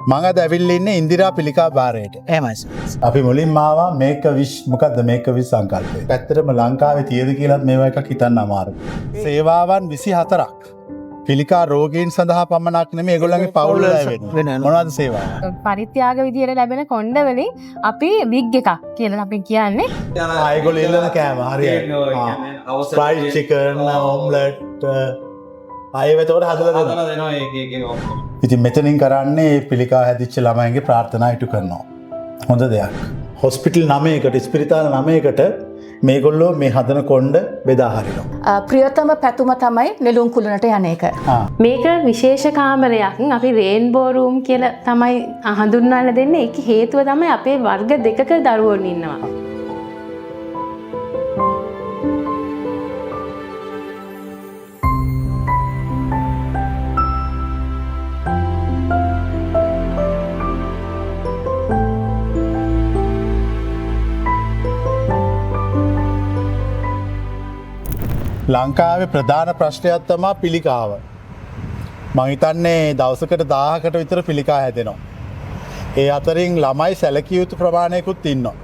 මඟ දැවිල්ල ඉන්න ඉන්දිරා පිළිකා භාරයට එහෙමයි. අපි මුලින් මාවා මේක විශ් මොකක්ද මේක විශ් සංකල්පය. පැත්තරම ලංකාවේ තියද කියලත් මේවා එකක් හිතන්න අමාරු. සේවාවන් 24ක්. පිළිකා රෝගීන් සඳහා පමණක් නෙමෙයි ඒගොල්ලන්ගේ පවුල් වෙන මොනවද සේවා? පරිත්‍යාග විදියට ලැබෙන කොණ්ඩ වලින් අපි විග් එකක් කියලා අපි කියන්නේ. ඒගොල්ලෝ ඉල්ලන කෑම හරියට. ෆ්‍රයිඩ් චිකන්, ඔම්ලට් ආයෙවතෝර හදලා දෙනවා. ඉතින් මෙතනින් කරන්නේ පිළිකා හැදිච්ච ළමයින්ගේ ප්‍රාර්ථනා ඉටු කරනවා. හොඳ දෙයක්. හොස්පිටල් 9කට ස්පිරිතාල 9කට මේගොල්ලෝ මේ හදන කොණ්ඩ බෙදා හරිනවා. ප්‍රියතම පැතුම තමයි නෙළුම් කුළුණට යන එක. මේක විශේෂ කාමරයක්. අපි රේන්බෝ රූම් කියලා තමයි හඳුන්වලා දෙන්නේ. ඒක හේතුව තමයි අපේ වර්ග දෙකක දරුවෝ ඉන්නවා. ලංකාවේ ප්‍රධාන ප්‍රශ්නයක් තමා පිළිකාව. මං හිතන්නේ දවසකට 1000කට විතර පිළිකා හැදෙනවා. ඒ අතරින් ළමයි සැලකිය යුතු ප්‍රමාණයකුත් ඉන්නවා.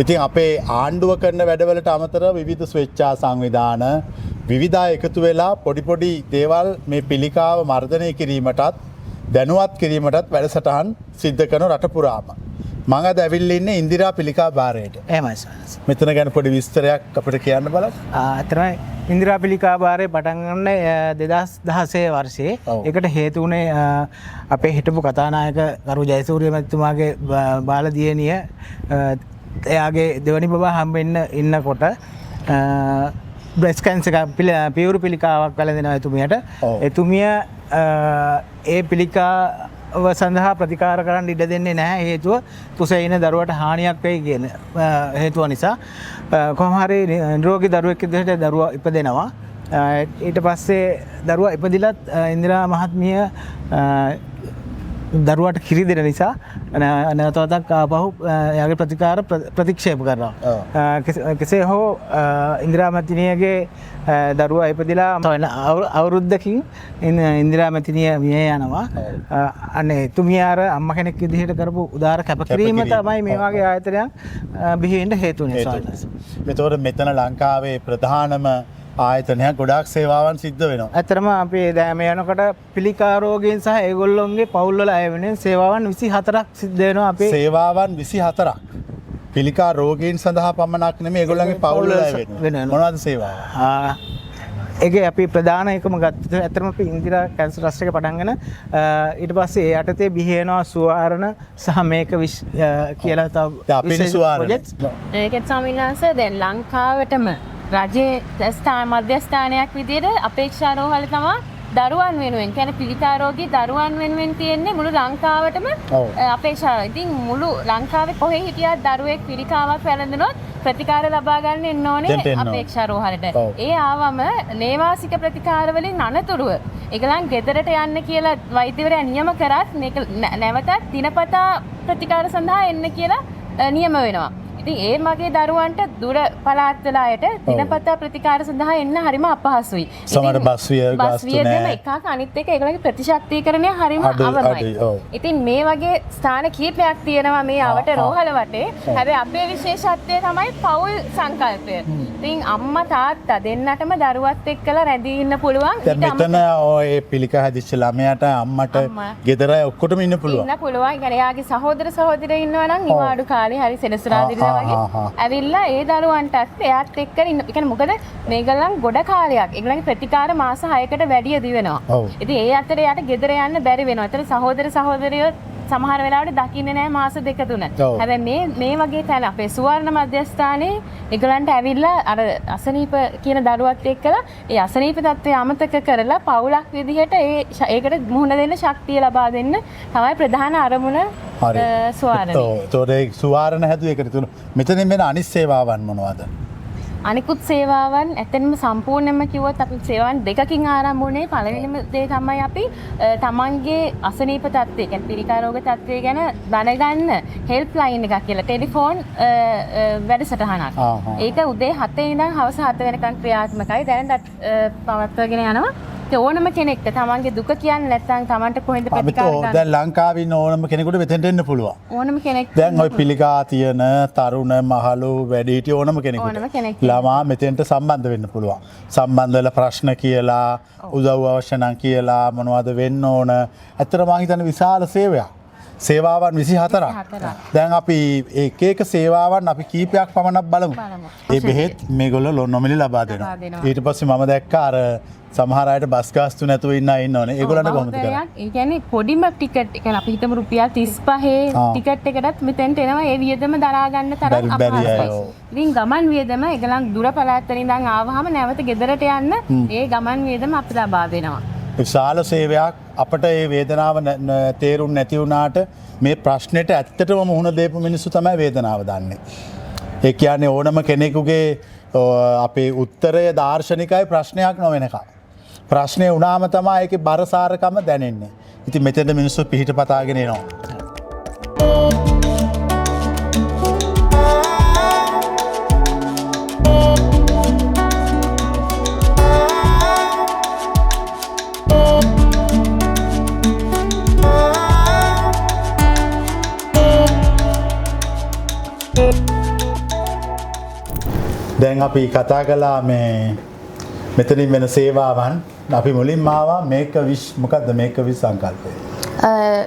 ඉතින් අපේ ආණ්ඩුව කරන වැඩවලට අමතරව විවිධ ස්වේච්ඡා සංවිධාන විවිධ අය එකතු වෙලා පොඩි දේවල් මේ පිළිකාව මර්ධනය කිරීමටත් දැනුවත් කිරීමටත් වැඩසටහන් සිද්ධ කරන රට පුරාම. මං අද ඇවිල්ලා ඉන්නේ ඉන්දිරා පිළිකා භාරයට. එහෙමයි. මෙතන ගැන පොඩි විස්තරයක් අපිට කියන්න බලන්න. අතරයි ඉන්දිරා පිළිකා භාරය පටන් ගන්න 2016 වර්ෂයේ. ඒකට හේතු වුණේ අපේ හිටපු කතානායක ගරු ජයසූරිය මැතිතුමාගේ බාල දියණිය එයාගේ දෙවනි බබා හම්බෙන්න ඉන්නකොට බ්‍රෙස්ට් කැන්සර් පියවරු පිළිකාවක් වැළඳෙනවා එතුමියට. එතුමිය ඒ පිළිකාව සඳහා ප්‍රතිකාර කරන්න ඉඩ දෙන්නේ නැහැ. හේතුව කුසේ ඉන්න දරුවට හානියක් වෙයි කියන හේතුව නිසා කොහොම හරි නිරෝගී දරුවෙක් විදිහට දරුවා ඉපදෙනවා. ඊට පස්සේ දරුවා ඉපදිලත් ඉන්දිරා මහත්මිය දරුවට කිරි දෙන නිසා නැවතවතක් ආපහු එයාගේ ප්‍රතිකාර ප්‍රතික්ෂේප කරනවා. කෙසේ හෝ ඉන්දිරා මහත්මියගේ දරුවා ඉපදිලා අවුරුද්දකින් ඉන්දිරා මහත්මිය මිය යනවා. අනේ එතුමිය අර අම්මා කෙනෙක් විදිහට කරපු උදාර කැපකිරීම තමයි මේ වගේ ආයතනයක් බිහි වෙන්න හේතු වෙන්නේ. මෙතකොට මෙතන ලංකාවේ ප්‍රධානම ආයතනයක් ගොඩාක් සේවාවන් සිද්ධ වෙනවා. ඇත්තටම අපි දැන් මේ යනකොට පිළිකා රෝගීන් සහ ඒගොල්ලොන්ගේ පවුල් වල අය වෙනුවෙන් සේවාවන් 24ක් සිද්ධ වෙනවා. අපේ සේවාවන් 24ක්. පිළිකා රෝගීන් සඳහා පමණක් නෙමෙයි ඒගොල්ලන්ගේ පවුල් වල අය වෙනුවෙන්. මොනවද සේවාව? ඒකේ අපි ප්‍රධාන එකම ගත්ත ඇත්තටම අපි ඉන්දිරා කැන්සර් ට්‍රස්ට් එක පටන්ගෙන ඊට පස්සේ ඒ යටතේ බිහි වෙනවා සුවාරණ සහ මේක විශ් කියලා තව විශේෂ ප්‍රොජෙක්ට්ස්. ඒකත් ස්වාමීන් වහන්සේ දැන් ලංකාවටම රජයේ මධ්‍යස්ථානයක් විදිහට අපේක්ෂා රෝහල තමයි දරුවන් වෙනුවෙන් කියන්නේ පිළිකා රෝගී දරුවන් වෙනුවෙන් තියෙන්නේ මුළු ලංකාවටම අපේක්ෂා. ඉතින් මුළු ලංකාවේ කොහේ හිටියත් දරුවෙක් පිළිකාවක් වැළඳනොත් ප්‍රතිකාර ලබා ගන්න එන්න ඕනේ අපේක්ෂා රෝහලට. ඒ ආවම නේවාසික ප්‍රතිකාර වලින් අනතුරුව ඒගලන් ගෙදරට යන්න කියලා වෛද්‍යවරයා නියම කරත් මේක නැවතත් දිනපතා ප්‍රතිකාර සඳහා එන්න කියලා නියම වෙනවා. ඉතින් ඒ මගේ දරුවන්ට දුර පළාත් වල අයට දිනපතා ප්‍රතිකාර සඳහා එන්න හරිම අපහසුයි. සමහර බස් විය දෙම එකක් අනිත් එක ඒගොල්ලන්ගේ ප්‍රතිශක්තිකරණය හරිම අවමයි. ඉතින් මේ වගේ ස්ථාන කීපයක් තියෙනවා මේ අවට රෝහල වටේ. හැබැයි අපේ විශේෂත්වය තමයි පෞල් සංකල්පය. ඉතින් අම්මා තාත්තා දෙන්නටම දරුවත් එක්කලා රැඳී ඉන්න පුළුවන්. දැන් මෙතන ඔය පිළිකා හැදිච්ච ළමයාට අම්මට ගෙදර ඔක්කොටම ඉන්න පුළුවන්. ඉන්න පුළුවන්. ඒ කියන්නේ යාගේ සහෝදර සහෝදරියෝ ඉන්නවා නම් නිවාඩු කාලේ හරි සෙනසුරාදා ඇවිල්ලා ඒ දරුවන්ටත් එයාත් එක්ක ඉන්න. ඒ කියන්නේ මොකද මේගොල්ලන් ගොඩ කාලයක් ඒගොල්ලන්ගේ ප්‍රතිකාර මාස 6කට වැඩිය දිවෙනවා. ඉතින් ඒ අතරේ යාට ගෙදර යන්න බැරි වෙනවා. ඒතර සහෝදර සහෝදරියෝ සමහර වෙලාවට දකින්නේ නැහැ මාස 2-3. හැබැයි මේ වගේ තැන අපේ සුවර්ණ මධ්‍යස්ථානයේ ඒගොල්ලන්ට ඇවිල්ලා අර අසනීප කියන දරුවත් එක්කලා ඒ අසනීප තත්ත්වය අමතක කරලා පවුලක් විදිහට ඒකට මුහුණ දෙන්න ශක්තිය ලබා දෙන්න තමයි ප්‍රධාන අරමුණ. සුවාරණ. ඒතකොට සුවාරණ හැදුවේ ඒකට තුන. මෙතනින් වෙන අනිත් සේවාවන් මොනවද? අනිකුත් සේවාවන් ඇත්තෙන්ම සම්පූර්ණයෙන්ම කිව්වොත් අපි සේවාවන් දෙකකින් ආරම්භ වුණේ. පළවෙනිම දේ තමයි අපි තමන්ගේ අසනීප තත්ත්වය කියන්නේ පිළිකා රෝග තත්ත්වය ගැන දැනගන්න හෙල්ප් ලයින් එකක් කියලා ටෙලිෆෝන් වැඩසටහනක්. ඒක උදේ 7 ඉඳන් හවස 7 වෙනකන් ක්‍රියාත්මකයි. දැනට පවත්වාගෙන යනවා. ඒ ඕනම කෙනෙක්ට තමන්ගේ දුක කියන්නේ නැත්නම් තමන්ට කොහෙන්ද ප්‍රතිකාර අපිට ගන්න දැන් ලංකාවේ ඉන්න ඕනම කෙනෙකුට මෙතෙන්ට එන්න පුළුවන්. ඕනම කෙනෙක් දැන් ওই පිළිකා තියෙන තරුණ මහලු වැඩිහිටිය ඕනම ඕනම කෙනෙකුට කෙනෙක්. ළමා මෙතෙන්ට සම්බන්ධ වෙන්න පුළුවන්. සම්බන්ධ වෙලා ප්‍රශ්න කියලා උදව් අවශ්‍ය නම් කියලා මොනවද වෙන්න ඕන. ඇත්තට මම හිතන්නේ විශාල සේවයක්. සේවාවන් 24ක්. දැන් අපි එක සේවාවන් අපි කීපයක් පමණක් බලමු. ඒ බෙහෙත් මේගොල්ලෝ නොමිලේ ලබා දෙනවා. ඊට පස්සේ මම දැක්කා අර සමහර අයට බස් ගාස්තු නැතුව ඉන්න අය ඉන්නවනේ. ඒගොල්ලන්ට කොහොමද කරන්නේ? ඒ කියන්නේ පොඩිම ටිකට් එක කියන්නේ අපි හිතමු රුපියල් 35 ටිකට් එකටත් මෙතෙන්ට එනවා ඒ වියදම දරා ගන්න තරම් අපහසුයි. ඉතින් ගමන් වියදම ඒගොල්ලන් දුර පළාත් වලින් ඉඳන් ආවහම නැවත ගෙදරට යන්න ඒ ගමන් වියදම අපි ලබා දෙනවා. විශාල සේවයක් අපට ඒ වේදනාව තේරුම් නැති වුණාට මේ ප්‍රශ්නෙට ඇත්තටම මුහුණ දීපු මිනිස්සු තමයි වේදනාව දන්නේ. ඒ කියන්නේ ඕනම කෙනෙකුගේ අපේ උත්තරය දාර්ශනිකයි ප්‍රශ්නයක් නොවෙනකම්. ප්‍රශ්නය වුණාම තමයි ඒකේ බරසාරකම දැනෙන්නේ. ඉතින් මෙතෙන්ද මිනිස්සු පිහිට පතාගෙන එනවා. දැන් අපි කතා කළා මේ මෙතනින් වෙන සේවාවන් අපි මුලින්ම ආවා මේක විශ් මොකද්ද මේක විශ් සංකල්පය?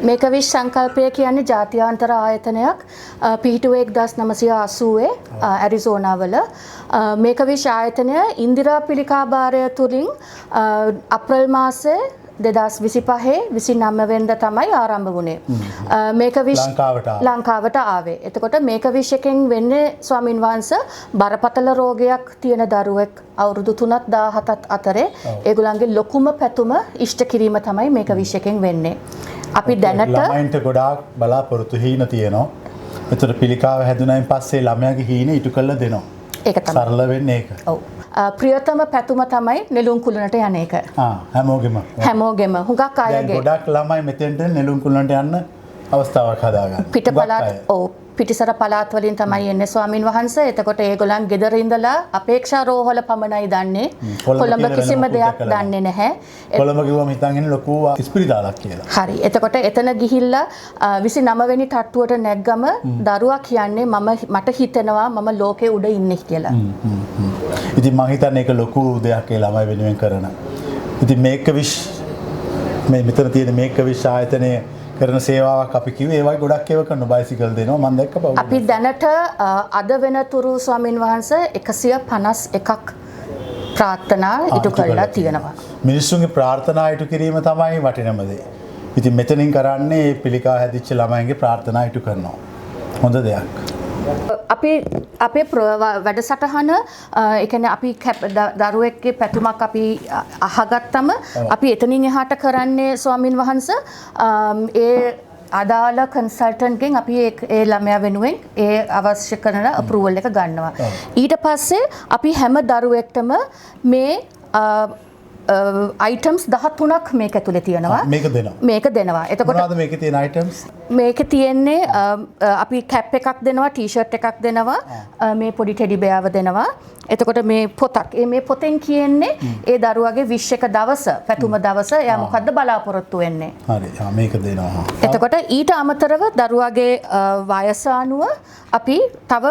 මේක විශ් සංකල්පය කියන්නේ ජාත්‍යන්තර ආයතනයක් පිහිටුවේ 1980 ඇරිසෝනාවල. මේක විශ් ආයතනය ඉන්දිරා පිළිකා භාරය තුලින් අප්‍රේල් මාසයේ 2025 වෙනිදා තමයි ආරම්භ වුණේ. මේක විශ් ලංකාවට ආවේ. එතකොට මේක විශ් එකෙන් වෙන්නේ ස්වාමින් වහන්සේ බරපතල රෝගයක් තියෙන දරුවෙක් අවුරුදු 3-17 අතරේ ඒගොල්ලන්ගේ ලොකුම පැතුම ඉෂ්ට කිරීම තමයි මේක විශ් එකෙන් වෙන්නේ. අපි දැනට ළමයින්ට ගොඩාක් බලාපොරොත්තු හීන තියෙනවා. ඒතර පිළිකාව හැදුනයින් පස්සේ ළමයාගේ හීන ඉටු කරලා දෙනවා. ඒක තමයි. සරල වෙන්නේ ඒක. ඔව්. ප්‍රියතම පැතුම තමයි නෙළුම් කුළුණට යන එක. හැමෝගෙම හුඟක් අයගේ ගොඩක් ළමයි මෙතෙන්ට නෙළුම් කුළුණට යන්න අවස්ථාවක් හදාගන්න. පිට පළාත් ඔව් පිටිසර පළාත් වලින් තමයි එන්නේ ස්වාමින් වහන්සේ. එතකොට ඒගොල්ලන් ගෙදර ඉඳලා අපේක්ෂා රෝහල පමණයි දන්නේ. කොළඹ කිසිම දෙයක් දන්නේ නැහැ. කොළඹ කිව්වම හිතන් ඉන්නේ ලොකු ඉස්පිරිතාලක් කියලා. හරි. එතකොට එතන ගිහිල්ලා 29 වෙනි තට්ටුවට නැග්ගම දරුවා කියන්නේ මට හිතෙනවා මම ලෝකේ උඩ ඉන්නේ කියලා. ඉතින් මම හිතන්නේ ඒක ලොකු දෙයක් ඒ ළමයි වෙනුවෙන් කරන. ඉතින් මේක විශ් මේ මෙතන තියෙන මේක විශ් ආයතනයේ කරන සේවාවක් අපි කිව්වේ ඒ වගේ ගොඩක් ඒවා කරන බයිසිකල් දෙනවා මම දැක්ක බව. අපි දැනට අද වෙනතුරු ස්වාමින් වහන්සේ 151ක් ප්‍රාර්ථනා ඉටු කරලා තියෙනවා. මිනිස්සුන්ගේ ප්‍රාර්ථනා ඉටු කිරීම තමයි වටිනම දේ. ඉතින් මෙතනින් කරන්නේ පිළිකා හැදිච්ච ළමයින්ගේ ප්‍රාර්ථනා ඉටු කරනවා. හොඳ දෙයක්. අපේ වැඩසටහන ඒ කියන්නේ අපි දරුවෙක්ගේ පැතුමක් අපි අහගත්තම අපි එතනින් එහාට කරන්නේ ස්වාමින් වහන්සේ ඒ අදාළ කන්සල්ටන්ට්ගෙන් අපි ඒ ළමයා වෙනුවෙන් ඒ අවශ්‍ය කරන අප්‍රූවල් එක ගන්නවා. ඊට පස්සේ අපි හැම දරුවෙක්ටම මේ items 13ක් මේක ඇතුලේ තියෙනවා. මේක දෙනවා. එතකොට මොනවද මේකේ තියෙන items? මේකේ තියෙන්නේ අපි කැප් එකක් දෙනවා, ටී-ෂර්ට් එකක් දෙනවා, මේ පොඩි ටෙඩි බෙයාව දෙනවා. එතකොට මේ පොතක්. මේ පොතෙන් කියන්නේ ඒ දරුවාගේ විශ් එක දවස, පැතුම දවස එයා මොකද්ද බලාපොරොත්තු වෙන්නේ. හරි. මේක දෙනවා. එතකොට ඊට අමතරව දරුවාගේ වයස අනුව අපි තව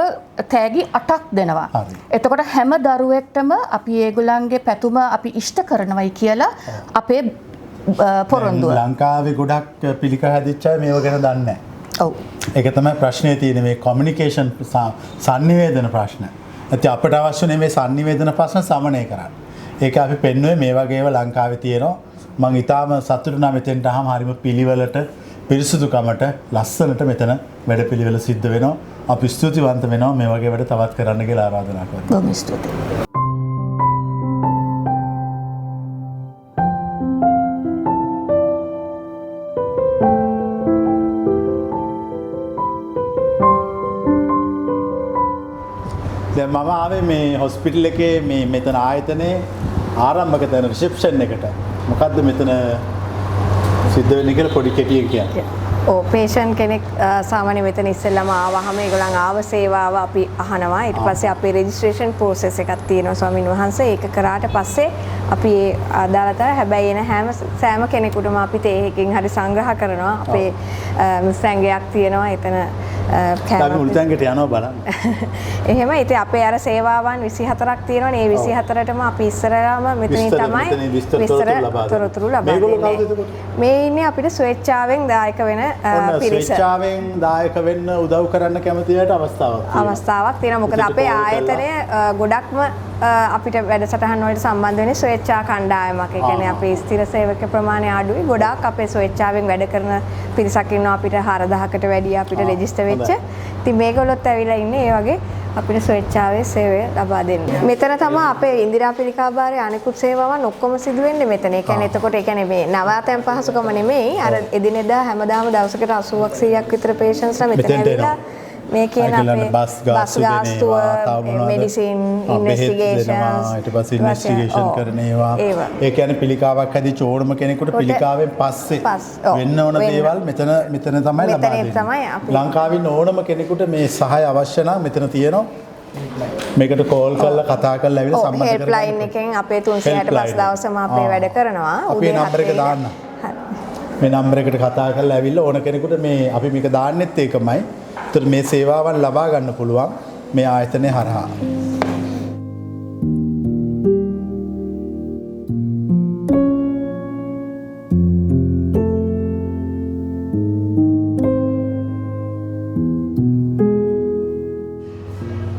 තෑගි 8ක් දෙනවා. එතකොට හැම දරුවෙක්ටම අපි ඒගොල්ලන්ගේ පැතුම අපි ඉෂ්ට කරනවයි කියලා අපේ පොරොන්දුව. ලංකාවේ ගොඩක් පිළිකා හැදිච්ච අය මේව ගැන දන්නේ නැහැ. ඔව්. ඒක තමයි ප්‍රශ්නේ තියෙන්නේ මේ කොමියුනිකේෂන් සංනිවේදන ප්‍රශ්න. ඒත් අපිට අවශ්‍ය නේ මේ සංනිවේදන ප්‍රශ්න සමනය කරන්න. ඒක අපි පෙන්වුවේ මේ වගේ ඒවා ලංකාවේ තියෙනවා. මම ඊටාම සතුටු නම් මෙතෙන්ට ආවම හරිම පිළිවෙලට පිරිසුදුකමට ලස්සනට මෙතන වැඩපිළිවෙල සිද්ධ වෙනවා. අපි ස්තුතිවන්ත වෙනවා මේ වගේ වැඩ තවත් කරන්න කියලා ආරාධනා කරනවා. බොහොම ස්තුතියි. දැන් මම ආවේ මේ හොස්පිටල් එකේ මේ මෙතන ආයතනයේ ආරම්භක තැන රිසෙප්ෂන් එකට. මොකද්ද මෙතන සිද්ධ වෙන්නේ කියලා පොඩි කෙටියෙන් කියන්න. ඔව් පේෂන්ට් කෙනෙක් සාමාන්‍ය මෙතන ඉස්සෙල්ලාම ආවහම ඒගොල්ලන් ආව සේවාව අපි අහනවා. ඊට පස්සේ අපේ රෙජිස්ට්‍රේෂන් ප්‍රොසෙස් එකක් තියෙනවා ස්වාමින් වහන්සේ. ඒක කරාට පස්සේ අපි ඒ අදාළතර හැබැයි එන හැම සෑම කෙනෙකුටම අපි තේහකින් හරි සංග්‍රහ කරනවා අපේ මුස්තැංගයක් තියෙනවා එතන අපි මුල්තැන්ගට යනවා බලන්න. එහෙම ඉතින් අපේ අර සේවාවන් 24ක් තියෙනවනේ ඒ 24ටම අපි ඉස්සරහම මෙතනින් තමයි විස්තර තොරතුරු ලබා දෙන්නේ. මේ ඉන්නේ අපිට ස්වේච්ඡාවෙන් දායක වෙන පිරිස. ස්වේච්ඡාවෙන් දායක වෙන්න උදව් කරන්න කැමති අයට අවස්ථාවක් තියෙනවා. මොකද අපේ ආයතනය ගොඩක්ම අපිට වැඩසටහන් වලට සම්බන්ධ වෙන්නේ ස්වේච්ඡා කණ්ඩායමක්. ඒ කියන්නේ අපේ ස්ථිර සේවක ප්‍රමාණය අඩුයි. ගොඩාක් අපේ ස්වේච්ඡාවෙන් වැඩ කරන පිරිසක් ඉන්නවා අපිට 4000කට වැඩි අපිට රෙජිස්ටර් වෙච්ච. ඉතින් මේගොල්ලොත් ඇවිල්ලා ඉන්නේ ඒ වගේ අපිට ස්වේච්ඡාවේ සේවය ලබා දෙන්න. මෙතන තමයි අපේ ඉන්දිරා පිළිකාභාරයේ අනිකුත් සේවාවන් ඔක්කොම සිදු වෙන්නේ මෙතන. ඒ කියන්නේ එතකොට ඒ කියන්නේ මේ නවාතැන් පහසුකම නෙමෙයි අර එදිනෙදා හැමදාම දවසකට 80ක් 100ක් විතර පේෂන්ට්ස්ලා මෙතන ඇවිල්ලා මේ කියන අපේ බස් ගාස්තුව මෙඩිසින් ඉන්වෙස්ටිගේෂන්ස් ඊට පස්සේ ඉන්වෙස්ටිගේෂන් කරන ඒවා ඒ කියන්නේ පිළිකාවක් හැදිච්ච ඕනම කෙනෙකුට පිළිකාවෙන් පස්සේ වෙන්න ඕන දේවල් මෙතන තමයි ලබා දෙන්නේ. ලංකාවේ ඕනම කෙනෙකුට මේ සහාය අවශ්‍ය නම් මෙතන තියෙනවා. මේකට කෝල් කරලා කතා කරලා ඇවිල්ලා සම්මත කරගන්න. හෙල්ප්ලයින් එකෙන් අපේ 365 දවසම අපේ වැඩ කරනවා. අපේ නම්බර එක දාන්න. මේ නම්බර එකට කතා කරලා ඇවිල්ලා ඕන කෙනෙකුට මේ අපි මේක දාන්නෙත් ඒකමයි. ඒතර මේ සේවාවන් ලබා ගන්න පුළුවන් මේ ආයතනය හරහා.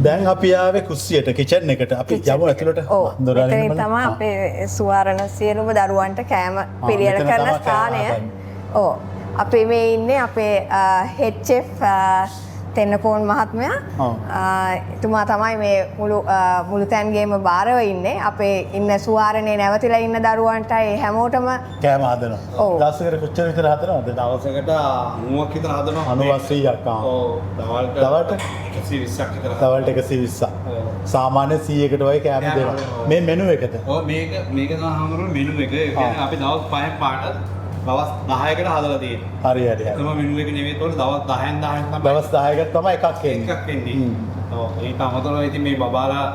දැන් අපි ආවේ කුස්සියට කිචන් එකට අපි යමු ඇතුළට. මෙතනින් තමයි අපේ සුවාරණ සියලුම දරුවන්ට කෑම පිළියෙල කරන ස්ථානය. ඔව්. අපි මේ ඉන්නේ අපේ හෙඩ් චෙෆ් තෙන්නකෝන් මහත්මයා. එතුමා තමයි මේ මුළු තැන්ගේම බාරව ඉන්නේ. අපේ ඉන්න සුවාරණේ නැවතිලා ඉන්න දරුවන්ටයි හැමෝටම කෑම හදනවා. දවසකට කොච්චර විතර හදනවද? දවසකට 90ක් විතර හදනවා. 90ක්. ඔව්. දවල්ට 120ක් විතර. දවල්ට 120ක්. සාමාන්‍ය 100කට වගේ කෑම දෙනවා. මේ මෙනු එකද? ඔව් මේක තමයි හාමුදුරුවෝ මෙනු එක. ඒ කියන්නේ අපි දවස් 5ක් පාට දවස් 10කට හදලා තියෙනවා. හරි. ඒකම මෙනු එක නෙවෙයි තෝර දවස් 10න් තමයි. දවස් 10කට තමයි එකක් එන්නේ. එකක් එන්නේ. ඔව් ඒක අමතරව ඉතින් මේ බබාලා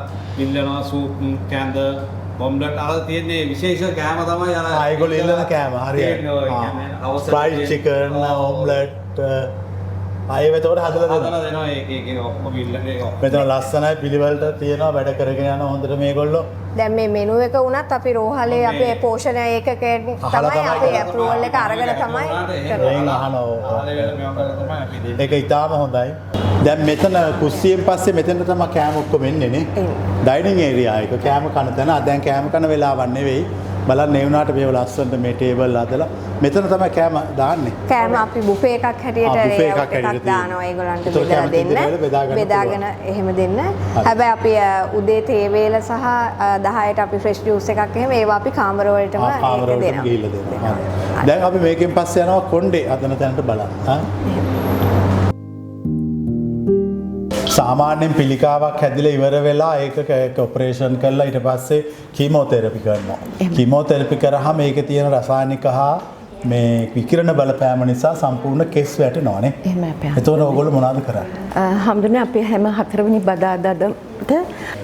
ඉල්ලනවා සූප් කෑන්ද බොම්බ්ලට් අර තියෙන්නේ විශේෂ කෑම තමයි අර ඒගොල්ලෝ ඉල්ලන කෑම. හරි. ෆ්‍රයිඩ් චිකන්, ඔම්ලට් ආයෙත් උඩ හදලා දෙනවා. ඒක ඔක්කොම ඉල්ලන්නේ. මෙතන ලස්සනයි පිළිවෙලට තියෙනවා වැඩ කරගෙන යන හොඳට මේගොල්ලෝ. දැන් මේ මෙනු එක වුණත් අපි රෝහලේ අපේ පෝෂණ ඒකකයෙන් තමයි අපේ ඇප්‍රූවල් එක අරගෙන තමයි කරන්නේ. ඒක ඉතාම හොඳයි. දැන් මෙතන කුස්සියෙන් පස්සේ මෙතන තමයි කෑම ඔක්කොම එන්නේ නේ. ඩයිනින් ඒරියා එක කෑම කන තැන. දැන් කෑම කන වෙලාවක් නෙවෙයි. බලන්න ඒ වුණාට මේව ලස්සනට මේ ටේබල් හදලා මෙතන තමයි කෑම දාන්නේ. කෑම අපි බුෆේ එකක් හැටියට එකක් දානවා ඒගොල්ලන්ට බෙදලා දෙන්න. බෙදාගෙන එහෙම දෙන්න. හැබැයි අපි උදේ තේ වේල සහ 10ට අපි ෆ්‍රෙෂ් ජූස් එකක් එහෙම ඒවා අපි කාමර වලටම දෙනවා. දැන් අපි මේකෙන් පස්සේ යනවා කොණ්ඩේ හදන තැනට බලන්න. සාමාන්‍යයෙන් පිළිකාවක් හැදිලා ඉවර වෙලා ඒක ඔපරේෂන් කරලා ඊට පස්සේ කීමෝതെරපි කරනවා. කීමෝതെරපි කරාම ඒකේ තියෙන රසායනික හා මේ විකිරණ බලපෑම නිසා සම්පූර්ණ කෙස් වැටෙනවානේ. එහෙමයි අපේ. එතකොට ඕගොල්ලෝ මොනවද කරන්නේ? හැමදෙනා අපේ හැම 4 වෙනි බදාදාට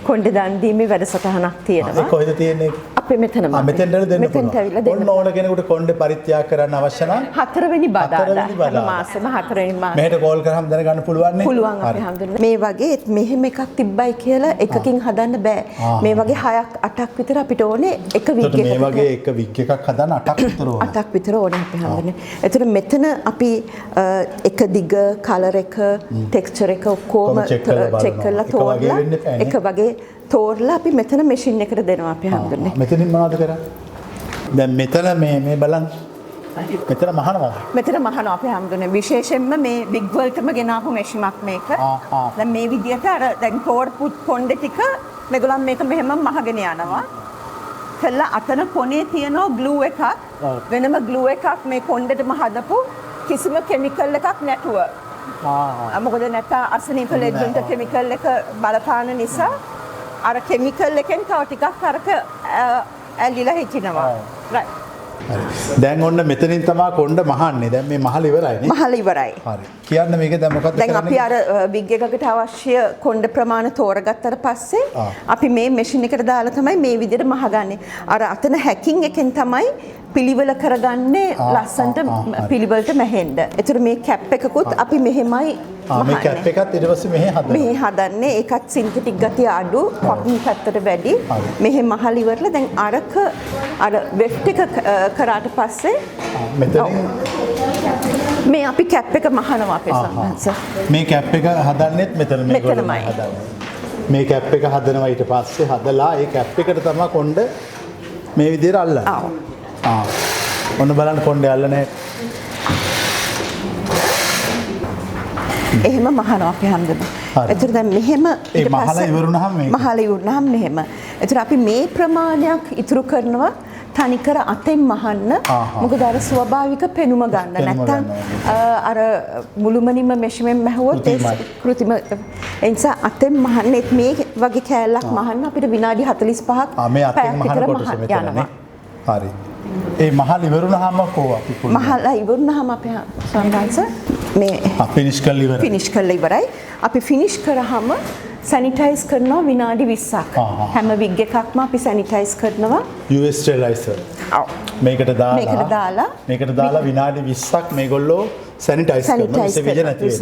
කොණ්ඩේ දාන් දීමේ වැඩසටහනක් තියෙනවා. ඒක කොහෙද තියෙන්නේ? අපේ මෙතනම. මෙතෙන්ට දෙන්න පුළුවන්. ඔන්න ඕන කෙනෙකුට කොණ්ඩේ පරිත්‍යාග කරන්න අවශ්‍ය නම් 4 වෙනි බදාදා මාසෙම 4 වෙනි මාස. මෙහෙට කෝල් කරාම දැනගන්න පුළුවන් නේ? පුළුවන් අපේ හැමදෙනා. මේ වගේ මෙහෙම එකක් තිබ්බයි කියලා එකකින් හදන්න බෑ. මේ වගේ 6ක් 8ක් විතර අපිට ඕනේ එක විග් එකකට. මේ වගේ එක විග් එකක් හදන්න 8ක් විතර ඕනේ. 8ක් විතර ඕනේ අපේ හැමදෙනා. එතකොට මෙතන අපි එක දිග කලර් එක ටෙක්ස්චර් එක ඔක්කොම චෙක් කරලා තෝරලා එක වගේ තෝරලා අපි මෙතන මැෂින් එකට දෙනවා අපි හැමදෙන්නේ. මෙතනින් මොනවද කරන්නේ? දැන් මෙතන මේ බලන්න. මෙතන මහනවා. මෙතන මහනවා අපි හැමදෙන්නේ. විශේෂයෙන්ම මේ බිග් වලටම ගෙනාපු මැෂිමක් මේක. දැන් මේ විදියට අර දැන් තෝරපු කොණ්ඩේ ටික මේගොල්ලන් මේක මෙහෙම මහගෙන යනවා. කළා අතන කොනේ තියෙන ග්ලූ එකක් වෙනම ග්ලූ එකක් මේ කොණ්ඩේටම හදපු කිසිම කෙමිකල් එකක් නැතුව. මොකද නැත්නම් අර්සනික ලෙඩ්ජන්ට කෙමිකල් එක බලපාන නිසා අර කෙමිකල් එකෙන් තව ටිකක් අරක ඇලිලා හිටිනවා. රයිට්. දැන් ඔන්න මෙතනින් තමයි කොණ්ඩ මහන්නේ. දැන් මේ මහල ඉවරයිනේ. මහල ඉවරයි. හරි. කියන්න මේක දැන් මොකක්ද දැන් අපි අර විග් එකකට අවශ්‍ය කොණ්ඩ ප්‍රමාණ තෝරගත්තට පස්සේ අපි මේ මැෂින් එකට දාලා තමයි මේ විදිහට මහගන්නේ. අර අතන හැකින් එකෙන් තමයි පිළිවෙල කරගන්නේ ලස්සන්ට පිළිවෙලට මැහෙන්න. ඒතර මේ කැප් එකකුත් අපි මෙහෙමයි මේ කැප් එකත් ඊට පස්සේ මෙහෙ හදනවා. මෙහෙ හදන්නේ ඒකත් සින්තටික් ගතිය අඩු කොටන් පැත්තට වැඩි. මෙහෙ මහල ඉවරලා දැන් අරක අර වෙෆ්ට් එක කරාට පස්සේ මෙතනින් මේ අපි කැප් එක මහනවා අපේ සම්බන්ධ. මේ කැප් එක හදන්නෙත් මෙතන මේගොල්ලෝ හදන්නේ. මේ කැප් එක හදනවා ඊට පස්සේ හදලා ඒ කැප් එකට තමයි කොණ්ඩ මේ විදිහට අල්ලන්නේ. ඔන්න බලන්න කොණ්ඩේ අල්ල නැහැ. එහෙම මහනවා අපි හැමදේම. එතකොට දැන් මෙහෙම ඊට පස්සේ මහලා ඉවරුනහම මේක. මහලා ඉවරුනහම මෙහෙම. එතකොට අපි මේ ප්‍රමාණයක් ඉතුරු කරනවා තනිකර අතෙන් මහන්න. මොකද අර ස්වභාවික පෙනුම ගන්න නැත්නම් අර මුළුමනින්ම මෙෂර්මන්ට් මහුවොත් ඒ කෘතිම ඒ නිසා අතෙන් මහන්නේ මේ වගේ කෑල්ලක් මහන්න අපිට විනාඩි 45ක් මේ අතෙන් මහන කොටස මෙතනනේ. හරි. ඒ මහල් ඉවරුනහම කෝ අපි මහලා ඉවරුනහම අපේ සම්බන්ධ මේ ෆිනිෂ් කරලා ඉවරයි. ෆිනිෂ් කරලා ඉවරයි. අපි ෆිනිෂ් කරාම සැනිටයිස් කරනවා විනාඩි 20ක්. හැම විග් එකක්ම අපි සැනිටයිස් කරනවා. US ස්ටෙරිලයිසර්. මේකට දාලා විනාඩි 20ක් මේගොල්ලෝ සැනිටයිස් කරනවා. විස බීජ නැති වෙනවා.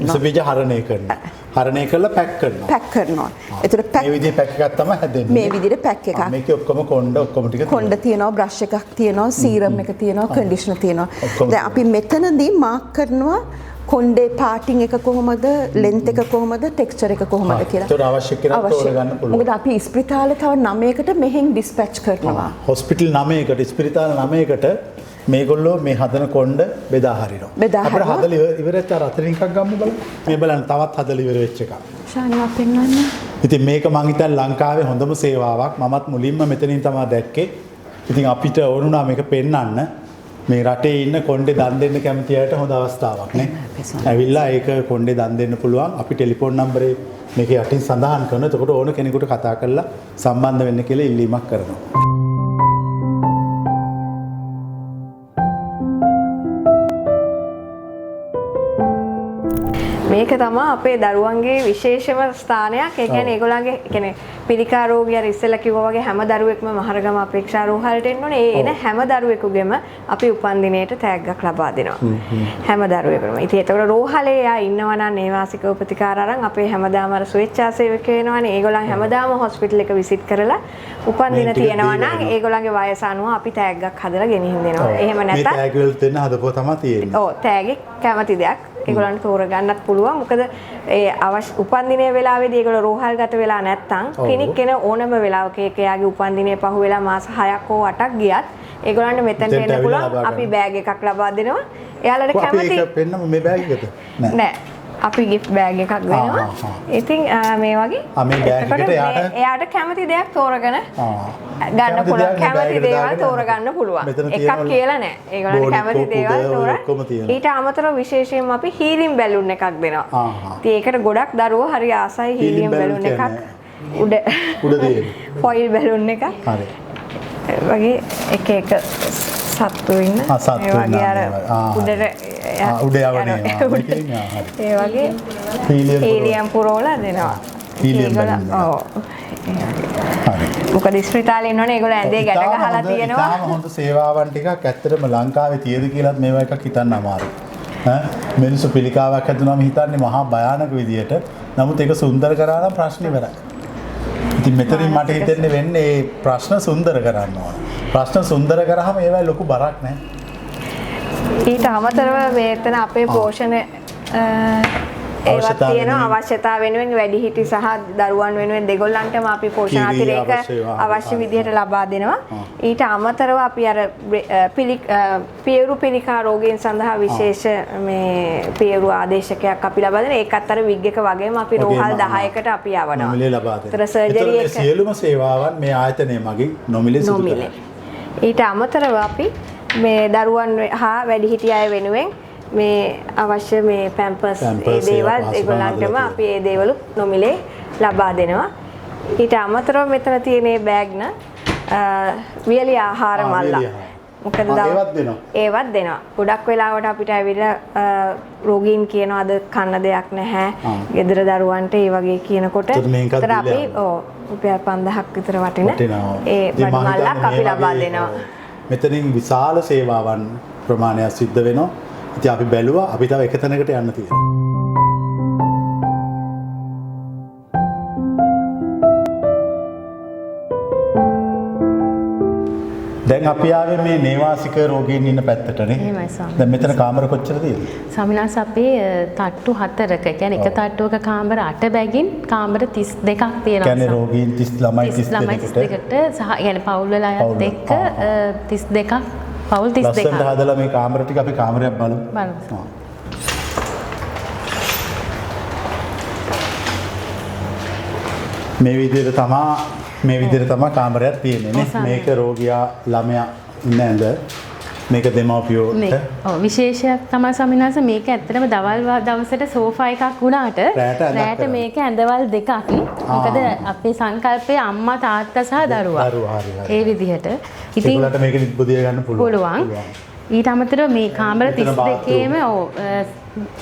විස බීජ හරණය කරනවා. හරණය කරලා පැක් කරනවා. පැක් කරනවා. ඒතර පැක් මේ විදිහේ පැක් එකක් තමයි හැදෙන්නේ. මේ විදිහේ පැක් එකක්. මේකේ ඔක්කොම කොණ්ඩ ඔක්කොම ටික කොණ්ඩ තියෙනවා, බ්‍රෂ් එකක් තියෙනවා, සීරම් එක තියෙනවා, කන්ඩිෂනර් තියෙනවා. දැන් අපි මෙතනදී මාක් කරනවා කොණ්ඩේ පාටිං එක කොහොමද, ලෙන්ත් එක කොහොමද, ටෙක්ස්චර් එක කොහොමද කියලා. ඒතර අවශ්‍ය කරලා තෝරගන්න පුළුවන්. මොකද අපි ස්පිරිතාලේ තව 9කට මෙහෙන් ඩිස්පැච් කරනවා. හොස්පිටල් 9කට, ස්පිරිතාල 9කට මේගොල්ලෝ මේ හදන කොණ්ඩ බෙදා හරිනවා. අපිට හදලා ඉවරෙච්ච අර අතරින් එකක් ගමු බලන්න. මේ බලන්න තවත් හදලා ඉවර වෙච්ච එකක්. ශානවා පෙන්වන්න. ඉතින් මේක මං හිතන්නේ ලංකාවේ හොඳම සේවාවක්. මමත් මුලින්ම මෙතනින් තමයි දැක්කේ. ඉතින් අපිට ඕනුණා මේක පෙන්වන්න. මේ රටේ ඉන්න කොණ්ඩේ දන් දෙන්න කැමති අයට හොඳ අවස්ථාවක් නේ. ඇවිල්ලා ඒක කොණ්ඩේ දන් දෙන්න පුළුවන්. අපි ටෙලිෆෝන් නම්බරේ මේකේ යටින් සඳහන් කරනවා. එතකොට ඕන කෙනෙකුට කතා කරලා සම්බන්ධ වෙන්න කියලා ඉල්ලීමක් කරනවා. මේක තමයි අපේ දරුවන්ගේ විශේෂම ස්ථානයක්. ඒ කියන්නේ ඒගොල්ලන්ගේ කියන්නේ පිළිකා රෝගී අර ඉස්සෙල්ලා කිව්වා වගේ හැම දරුවෙක්ම මහරගම අපේක්ෂා රෝහලට එන්න ඕනේ. ඒ එන හැම දරුවෙකුගේම අපි උපන්දිනයට තෑග්ගක් ලබා දෙනවා. හැම දරුවෙකුම. ඉතින් ඒතකොට රෝහලේ යා ඉන්නවා නම් නේවාසිකව ප්‍රතිකාර අරන් අපේ හැමදාම අර ස්වේච්ඡා සේවකයෝ වෙනවනේ. ඒගොල්ලන් හැමදාම හොස්පිටල් එක විසිට් කරලා උපන්දින තියෙනවා නම් ඒගොල්ලන්ගේ වයස අනුව අපි තෑග්ගක් හදලා ගෙනිහින් දෙනවා. එහෙම නැත්නම් මේ තෑග් වල දෙන්න හදපුවා තමයි තියෙන්නේ. ඔව් තෑග්ගේ කැමති දෙයක් ඒගොල්ලන්ට තෝරගන්නත් පුළුවන්. මොකද ඒ අවශ්‍ය උපන්දිනයේ වෙලාවේදී ඒගොල්ලෝ රෝහල්ගත වෙලා නැත්තම් ක්ලිනික් එන ඕනම වෙලාවක එයාගේ උපන්දිනයේ පහු වෙලා මාස 6ක් හෝ 8ක් ගියත් ඒගොල්ලන්ට මෙතනට එන්න පුළුවන්. අපි බෑග් එකක් ලබා දෙනවා. එයාලට කැමති ඒක පෙන්නම මේ බෑග් එකට නෑ. අපි gift bag එකක් දෙනවා. ඉතින් මේ වගේ මේ බෑග් එකට එයාට කැමති දෙයක් තෝරගෙන ගන්න පුළුවන්. කැමති දේවල් තෝරගන්න පුළුවන්. එකක් කියලා නෑ. ඒගොල්ලන්ට කැමති දේවල් තෝරා. ඊට අමතරව විශේෂයෙන්ම අපි හීලින් බැලුන් එකක් දෙනවා. ඉතින් ඒකට ගොඩක් දරුවෝ හරි ආසයි හීලින් බැලුන් එකක්. උඩ දෙන්න. ෆොයිල් බැලුන් එකක්. හරි. වගේ එක එක සත්තු ඉන්න. ඒ වගේ අර උඩට උඩ යවනේ. ඒ වගේ හීලියම් පුරවලා දෙනවා. Helium balloon. ඔව්. මොකද ස්පිරිතාලේ ඉන්නවනේ ඒගොල්ලෝ ඇඳේ ගැට ගහලා තියෙනවා. තාම හොඳ සේවාවන් ටිකක් ඇත්තටම ලංකාවේ තියෙද කියලාත් මේවා එකක් හිතන්න අමාරුයි. මිනිස්සු පිළිකාවක් හැදුනම හිතන්නේ මහා භයානක විදියට. නමුත් ඒක සුන්දර කරා නම් ප්‍රශ්නේ ඉවරයි. ඉතින් මෙතනින් මට හිතෙන්නේ වෙන්නේ මේ ප්‍රශ්න සුන්දර කරන්න ඕන. ප්‍රශ්න සුන්දර කරාම ඒවයි ලොකු බරක් නැහැ. ඊට අමතරව මේතන අපේ පෝෂණ ඒවත් තියෙනවා අවශ්‍යතාව වෙනුවෙන් වැඩිහිටි සහ දරුවන් වෙනුවෙන් දෙගොල්ලන්ටම අපි පෝෂණ අතිරේක අවශ්‍ය විදිහට ලබා දෙනවා. ඊට අමතරව අපි අර පියවරු පිළිකා රෝගීන් සඳහා විශේෂ මේ පියවරු ආදේශකයක් අපි ලබා දෙනවා. ඒකත් අර විග් එක වගේම අපි රෝහල් 10කට අපි යවනවා. නොමිලේ ලබා දෙනවා. ඒතර සර්ජරි එක සියලුම සේවාවන් මේ ආයතනයේ මගින් නොමිලේ සිදු කරනවා. ඊට අමතරව අපි මේ දරුවන් හා වැඩිහිටි අය වෙනුවෙන් මේ අවශ්‍ය මේ පැම්පර්ස් ඒ දේවල් ඒගොල්ලන්ටම අපි ඒ දේවලුත් නොමිලේ ලබා දෙනවා. ඊට අමතරව මෙතන තියෙන මේ බෑග් වියලි ආහාර මල්ලා. මොකද ඒවත් දෙනවා. ඒවත් දෙනවා. ගොඩක් වෙලාවට අපිට ඇවිල්ලා රෝගීන් කියනවා අද කන්න දෙයක් නැහැ. ගෙදර දරුවන්ට ඒ වගේ කියනකොට ඒතර අපි රුපියල් 5000ක් විතර වටින ඒ බඩු මල්ලක් අපි ලබා දෙනවා. මෙතනින් විශාල සේවාවන් ප්‍රමාණයක් සිද්ධ වෙනවා. ඉතින් අපි බැලුවා අපි තව එක තැනකට යන්න තියෙනවා. දැන් අපි ආවේ මේ නේවාසික රෝගීන් ඉන්න පැත්තටනේ. එහෙමයි ස්වාමී. දැන් මෙතන කාමර කොච්චර තියෙනවද? ස්වාමිනාස් අපේ තට්ටු 4ක කියන්නේ එක තට්ටුවක කාමර 8 බැගින් කාමර 32ක් තියෙනවා. කියන්නේ රෝගීන් 30 ළමයි 32කට සහ يعني පවුල් වල අයත් එක්ක 32ක් පවුල් 32ක්. ලස්සනට හදලා මේ කාමර ටික අපි කාමරයක් බලමු. බලමු. මේ විදිහට තමයි කාමරයක් තියෙන්නේ නේ. මේක රෝගියා ළමයා ඉන්න ඇඳ. මේක දෙමව්පියෝට. ඔව් විශේෂයක් තමයි ස්වාමිනාස මේක ඇත්තටම දවල් දවසට සෝෆා එකක් වුණාට රැට මේක ඇඳවල් දෙකක්. මොකද අපේ සංකල්පයේ අම්මා තාත්තා සහ දරුවා. ඒ විදිහට. ඉතින් ඒගොල්ලන්ට මේක නිබ්බුදිය ගන්න පුළුවන්. ඊට අමතරව මේ කාමර 32ේම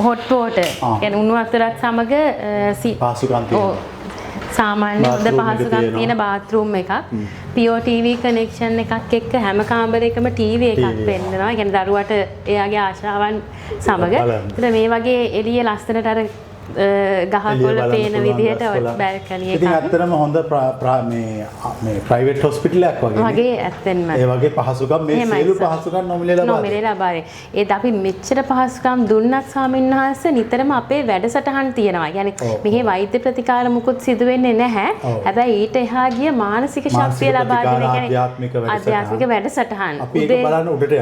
හොට් වෝටර් කියන්නේ උණු වතුරත් සමග පහසුකම් තියෙනවා. සාමාන්‍ය හොඳ පහසුකම් තියෙන බාත්රූම් එකක් PO TV කනෙක්ෂන් එකක් එක්ක හැම කාමරයකම TV එකක් වෙන්නවා. ඒ කියන්නේ දරුවට එයාගේ ආශාවන් සමග. ඒතර මේ වගේ එළිය ලස්සනට අර ගහකොළ පේන විදිහට බැල්කනි එකක්. ඉතින් ඇත්තටම හොඳ මේ ප්‍රයිවට් හොස්පිටල් එකක් වගේ. වගේ ඇත්තෙන්ම. ඒ වගේ පහසුකම් මේ සියලු පහසුකම් නොමිලේ ලබා දෙනවා. ඒත් අපි මෙච්චර පහසුකම් දුන්නත් ස්වාමීන් වහන්සේ නිතරම අපේ වැඩසටහන් තියෙනවා. يعني මෙහි වෛද්‍ය ප්‍රතිකාර මුකුත් සිදු වෙන්නේ නැහැ. හැබැයි ඊට එහා ගිය මානසික ශක්තිය ලබා දෙන ආධ්‍යාත්මික වැඩසටහන්.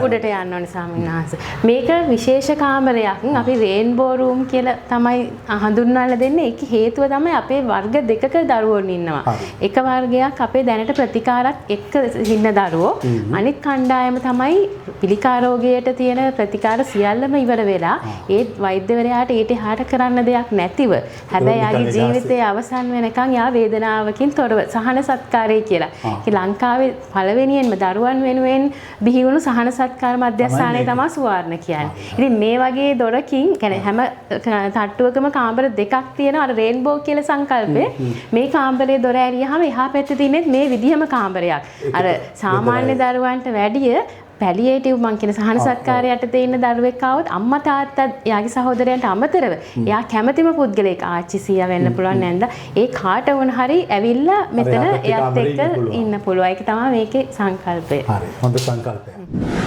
උඩට යන්න ඕනේ ස්වාමීන් වහන්සේ. මේක විශේෂ කාමරයක්. අපි රේන්බෝ රූම් කියලා තමයි හඳුන්වලා දෙන්නේ. ඒක හේතුව තමයි අපේ වර්ග දෙකක දරුවෝ ඉන්නවා. එක වර්ගයක් අපේ දැනට ප්‍රතිකාරත් එක්ක ඉන්න දරුවෝ. අනිත් කණ්ඩායම තමයි පිළිකා රෝගයට තියෙන ප්‍රතිකාර සියල්ලම ඉවර වෙලා ඒ වෛද්‍යවරයාට ඊට එහාට කරන්න දෙයක් නැතිව හැබැයි යාගේ ජීවිතයේ අවසන් වෙනකන් යා වේදනාවකින් තොරව සහන සත්කාරය කියලා. ඒක ලංකාවේ පළවෙනියෙන්ම දරුවන් වෙනුවෙන් බිහි වුණු සහන සත්කාර මධ්‍යස්ථානය තමයි සුවර්ණ කියන්නේ. ඉතින් මේ වගේ දොරකින් කියන්නේ හැම තට්ටුවකම කාමර දෙකක් තියෙනවා. අර රේන්බෝ කියලා සංකල්පේ මේ කාමරේ දොර ඇරියාම එහා පැත්තේ තියෙන්නේ මේ විදිහම කාමරයක්. අර සාමාන්‍ය දරුවන්ට වැඩිය පැලියේටිව් මං කියන සහන සත්කාරයට තියෙන දරුවෙක් ආවොත් අම්මා තාත්තා එයාගේ සහෝදරයන්ට අමතරව එයා කැමතිම පුද්ගලයෙක් ආච්චි සීයා වෙන්න පුළුවන් නැන්ද ඒ කාට වුණ හරි ඇවිල්ලා මෙතන එයාත් එක්ක ඉන්න පුළුවන්. ඒක තමයි මේකේ සංකල්පය. හරි හොඳ සංකල්පයක්.